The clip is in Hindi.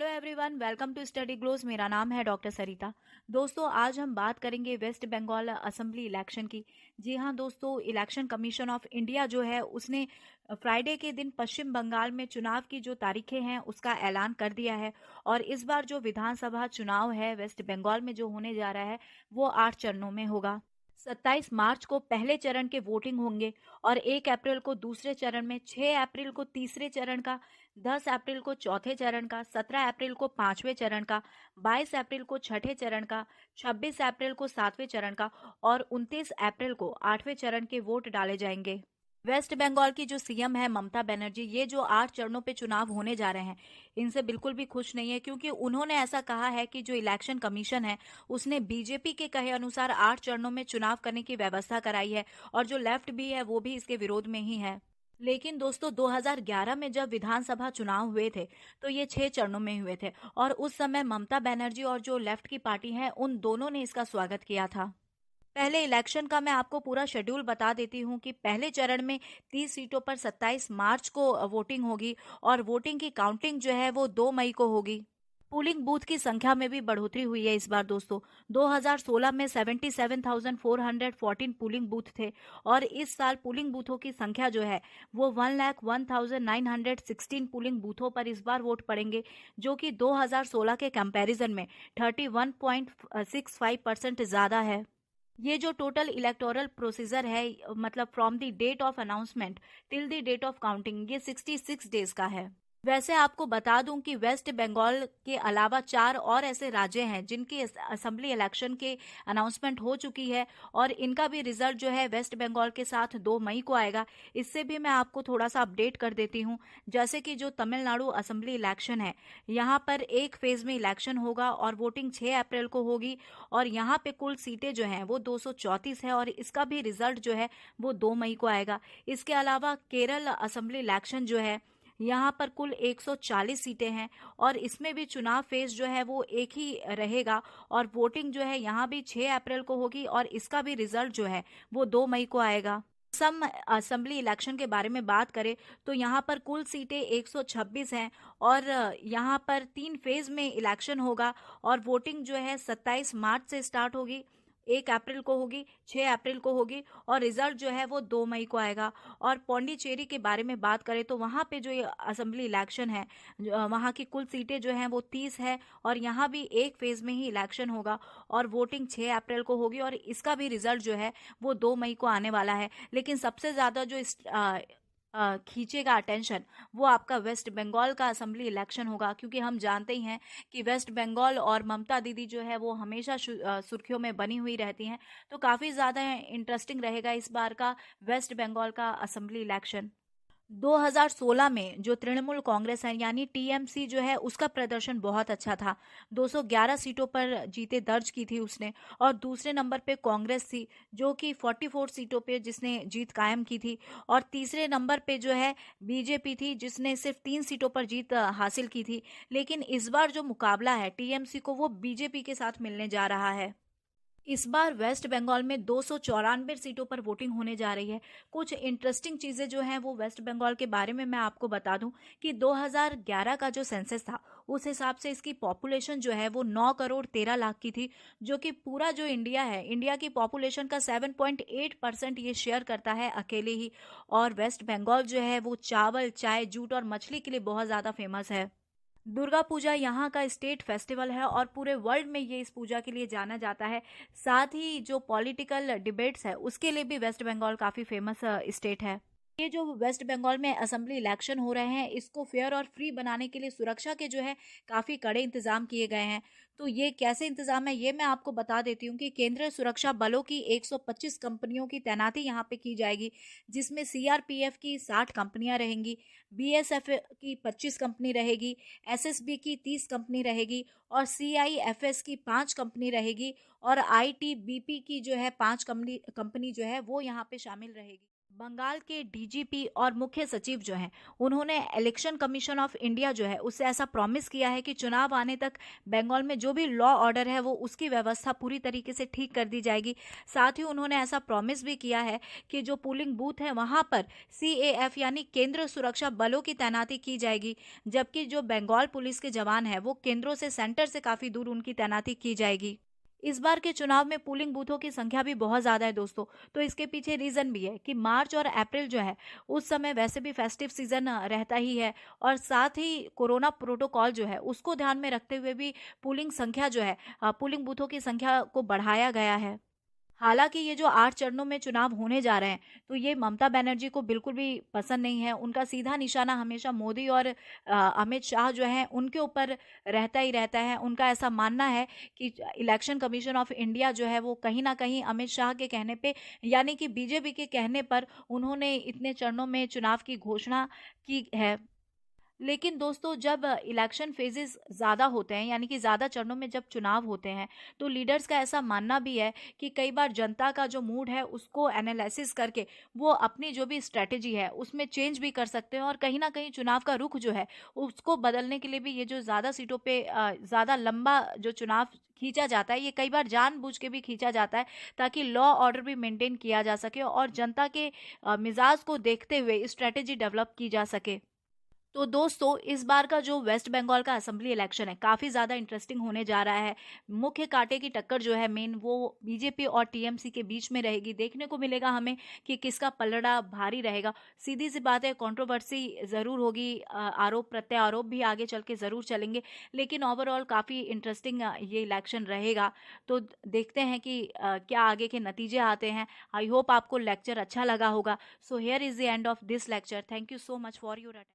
Hello everyone, welcome to study glows. मेरा नाम है डॉक्टर सरिता। दोस्तों, आज हम बात करेंगे वेस्ट बंगाल असेंबली इलेक्शन की। जी हाँ दोस्तों, इलेक्शन कमीशन ऑफ इंडिया जो है उसने फ्राइडे के दिन पश्चिम बंगाल में चुनाव की जो तारीखें हैं उसका ऐलान कर दिया है। और इस बार जो विधानसभा चुनाव है वेस्ट बंगाल में जो होने जा रहा है वो 8 चरणों में होगा। 27 मार्च को पहले चरण के वोटिंग होंगे और 1 अप्रैल को दूसरे चरण में, 6 अप्रैल को तीसरे चरण का, 10 अप्रैल को चौथे चरण का, 17 अप्रैल को पांचवें चरण का, 22 अप्रैल को छठे चरण का, 26 अप्रैल को सातवें चरण का और 29 अप्रैल को आठवें चरण के वोट डाले जाएंगे। वेस्ट बंगाल की जो सीएम है ममता बनर्जी, ये जो 8 चरणों पे चुनाव होने जा रहे हैं इनसे बिल्कुल भी खुश नहीं है, क्योंकि उन्होंने ऐसा कहा है कि जो इलेक्शन कमीशन है उसने बीजेपी के कहे अनुसार 8 चरणों में चुनाव करने की व्यवस्था कराई है और जो लेफ्ट भी है वो भी इसके विरोध में ही है। लेकिन दोस्तों, 2011 में जब विधानसभा चुनाव हुए थे तो ये 6 चरणों में हुए थे और उस समय ममता बनर्जी और जो लेफ्ट की पार्टी है उन दोनों ने इसका स्वागत किया था। पहले इलेक्शन का मैं आपको पूरा शेड्यूल बता देती हूँ कि पहले चरण में 30 सीटों पर 27 मार्च को वोटिंग होगी और वोटिंग की काउंटिंग जो है वो 2 मई को होगी। पोलिंग बूथ की संख्या में भी बढ़ोतरी हुई है इस बार दोस्तों। 2016 में 77,414 पोलिंग बूथ थे और इस साल पोलिंग बूथों की संख्या जो है वो 1,01,916 पोलिंग बूथों पर इस बार वोट पड़ेंगे, जो कि 2016 के कंपैरिजन में 31.65% ज्यादा है। ये जो टोटल इलेक्टोरल प्रोसीजर है, मतलब from the date of announcement till the date of counting, ये 66 डेज का है। वैसे आपको बता दूं कि वेस्ट बंगाल के अलावा 4 और ऐसे राज्य हैं जिनकी असेंबली इलेक्शन के अनाउंसमेंट हो चुकी है और इनका भी रिजल्ट जो है वेस्ट बंगाल के साथ 2 मई को आएगा। इससे भी मैं आपको थोड़ा सा अपडेट कर देती हूँ। जैसे कि जो तमिलनाडु असेंबली इलेक्शन है, यहाँ पर एक फेज में इलेक्शन होगा और वोटिंग 6 अप्रैल को होगी और यहाँ पे कुल सीटें जो हैं वो 234 है और इसका भी रिजल्ट जो है वो 2 मई को आएगा। इसके अलावा केरल असेंबली इलेक्शन जो है, यहाँ पर कुल 140 सीटें हैं और इसमें भी चुनाव फेज जो है वो एक ही रहेगा और वोटिंग जो है यहाँ भी 6 अप्रैल को होगी और इसका भी रिजल्ट जो है वो 2 मई को आएगा। सम असेंबली इलेक्शन के बारे में बात करें तो यहाँ पर कुल सीटें 126 हैं और यहाँ पर 3 फेज में इलेक्शन होगा और वोटिंग जो है 27 मार्च से स्टार्ट होगी, 1 अप्रैल को होगी, 6 अप्रैल को होगी और रिजल्ट जो है वो 2 मई को आएगा। और पौंडीचेरी के बारे में बात करें तो वहाँ पे जो ये असेंबली इलेक्शन है, वहाँ की कुल सीटें जो हैं वो 30 है और यहाँ भी एक फेज में ही इलेक्शन होगा और वोटिंग 6 अप्रैल को होगी और इसका भी रिजल्ट जो है वो 2 मई को आने वाला है। लेकिन सबसे ज़्यादा जो खींचेगा अटेंशन वो आपका वेस्ट बंगाल का असेंबली इलेक्शन होगा, क्योंकि हम जानते ही हैं कि वेस्ट बंगाल और ममता दीदी जो है वो हमेशा सुर्खियों में बनी हुई रहती हैं। तो काफ़ी ज़्यादा इंटरेस्टिंग रहेगा इस बार का वेस्ट बंगाल का असेंबली इलेक्शन। 2016 में जो तृणमूल कांग्रेस है यानी टीएमसी जो है उसका प्रदर्शन बहुत अच्छा था। 211 सीटों पर जीते दर्ज की थी उसने और दूसरे नंबर पे कांग्रेस थी जो कि 44 सीटों पे जिसने जीत कायम की थी और तीसरे नंबर पे जो है बीजेपी थी जिसने सिर्फ 3 सीटों पर जीत हासिल की थी। लेकिन इस बार जो मुकाबला है टीएमसी को वो बीजेपी के साथ मिलने जा रहा है। इस बार वेस्ट बंगाल में 294 सीटों पर वोटिंग होने जा रही है। कुछ इंटरेस्टिंग चीजें जो हैं वो वेस्ट बंगाल के बारे में मैं आपको बता दूं कि 2011 का जो सेंसस था उस हिसाब से इसकी पॉपुलेशन जो है वो 9 करोड़ 13 लाख की थी, जो कि पूरा जो इंडिया है, इंडिया की पॉपुलेशन का 7.8% ये शेयर करता है अकेले ही। और वेस्ट बंगाल जो है वो चावल, चाय, जूट और मछली के लिए बहुत ज्यादा फेमस है। दुर्गा पूजा यहाँ का स्टेट फेस्टिवल है और पूरे वर्ल्ड में ये इस पूजा के लिए जाना जाता है। साथ ही जो पॉलिटिकल डिबेट्स है उसके लिए भी वेस्ट बंगाल काफी फेमस स्टेट है। ये जो वेस्ट बंगाल में असेंबली इलेक्शन हो रहे हैं इसको फेयर और फ्री बनाने के लिए सुरक्षा के जो है काफी कड़े इंतजाम किए गए हैं। तो ये कैसे इंतजाम है ये मैं आपको बता देती हूँ कि केंद्रीय सुरक्षा बलों की 125 कंपनियों की तैनाती यहाँ पे की जाएगी, जिसमें सीआरपीएफ की 60 कंपनियां रहेंगी, बीएसएफ की 25 कंपनी रहेगी, एसएसबी की 30 कंपनी रहेगी और सीआईएफएस की 5 कंपनी रहेगी और आईटीबीपी की जो है 5 कंपनी जो है वो यहाँ पे शामिल रहेगी। बंगाल के डीजीपी और मुख्य सचिव जो हैं, उन्होंने इलेक्शन कमीशन ऑफ इंडिया जो है उससे ऐसा प्रॉमिस किया है कि चुनाव आने तक बंगाल में जो भी लॉ ऑर्डर है वो उसकी व्यवस्था पूरी तरीके से ठीक कर दी जाएगी। साथ ही उन्होंने ऐसा प्रॉमिस भी किया है कि जो पोलिंग बूथ है वहां पर सीएएफ यानी केंद्र सुरक्षा बलों की तैनाती की जाएगी, जबकि जो बंगाल पुलिस के जवान है वो केंद्रों से, सेंटर से काफी दूर उनकी तैनाती की जाएगी। इस बार के चुनाव में पोलिंग बूथों की संख्या भी बहुत ज्यादा है दोस्तों। तो इसके पीछे रीजन भी है कि मार्च और अप्रैल जो है उस समय वैसे भी फेस्टिव सीजन रहता ही है, और साथ ही कोरोना प्रोटोकॉल जो है उसको ध्यान में रखते हुए भी पोलिंग संख्या जो है, पोलिंग बूथों की संख्या को बढ़ाया गया है। हालांकि ये जो 8 चरणों में चुनाव होने जा रहे हैं, तो ये ममता बनर्जी को बिल्कुल भी पसंद नहीं है। उनका सीधा निशाना हमेशा मोदी और अमित शाह जो हैं उनके ऊपर रहता ही रहता है। उनका ऐसा मानना है कि इलेक्शन कमीशन ऑफ इंडिया जो है वो कहीं ना कहीं अमित शाह के कहने पे, यानी कि बीजेपी के कहने पर उन्होंने इतने चरणों में चुनाव की घोषणा की है। लेकिन दोस्तों जब इलेक्शन फेजेस ज़्यादा होते हैं, यानी कि ज़्यादा चरणों में जब चुनाव होते हैं, तो लीडर्स का ऐसा मानना भी है कि कई बार जनता का जो मूड है उसको एनालिसिस करके वो अपनी जो भी स्ट्रेटेजी है उसमें चेंज भी कर सकते हैं, और कहीं ना कहीं चुनाव का रुख जो है उसको बदलने के लिए भी ये जो ज़्यादा सीटों पे ज़्यादा लंबा जो चुनाव खींचा जाता है, ये कई बार जानबूझ के भी खींचा जाता है ताकि लॉ ऑर्डर भी मेंटेन किया जा सके और जनता के मिजाज को देखते हुए स्ट्रेटेजी डेवलप की जा सके। तो दोस्तों इस बार का जो वेस्ट बंगाल का असेंबली इलेक्शन है काफी ज्यादा इंटरेस्टिंग होने जा रहा है। मुख्य कांटे की टक्कर जो है मेन वो बीजेपी और टीएमसी के बीच में रहेगी। देखने को मिलेगा हमें कि किसका पलड़ा भारी रहेगा। सीधी सी बात है, कंट्रोवर्सी जरूर होगी, आरोप प्रत्यारोप भी आगे चल के जरूर चलेंगे, लेकिन ओवरऑल काफी इंटरेस्टिंग ये इलेक्शन रहेगा। तो देखते हैं कि क्या आगे के नतीजे आते हैं। आई होप आपको लेक्चर अच्छा लगा होगा। So here is the end of this lecture. Thank you so much for your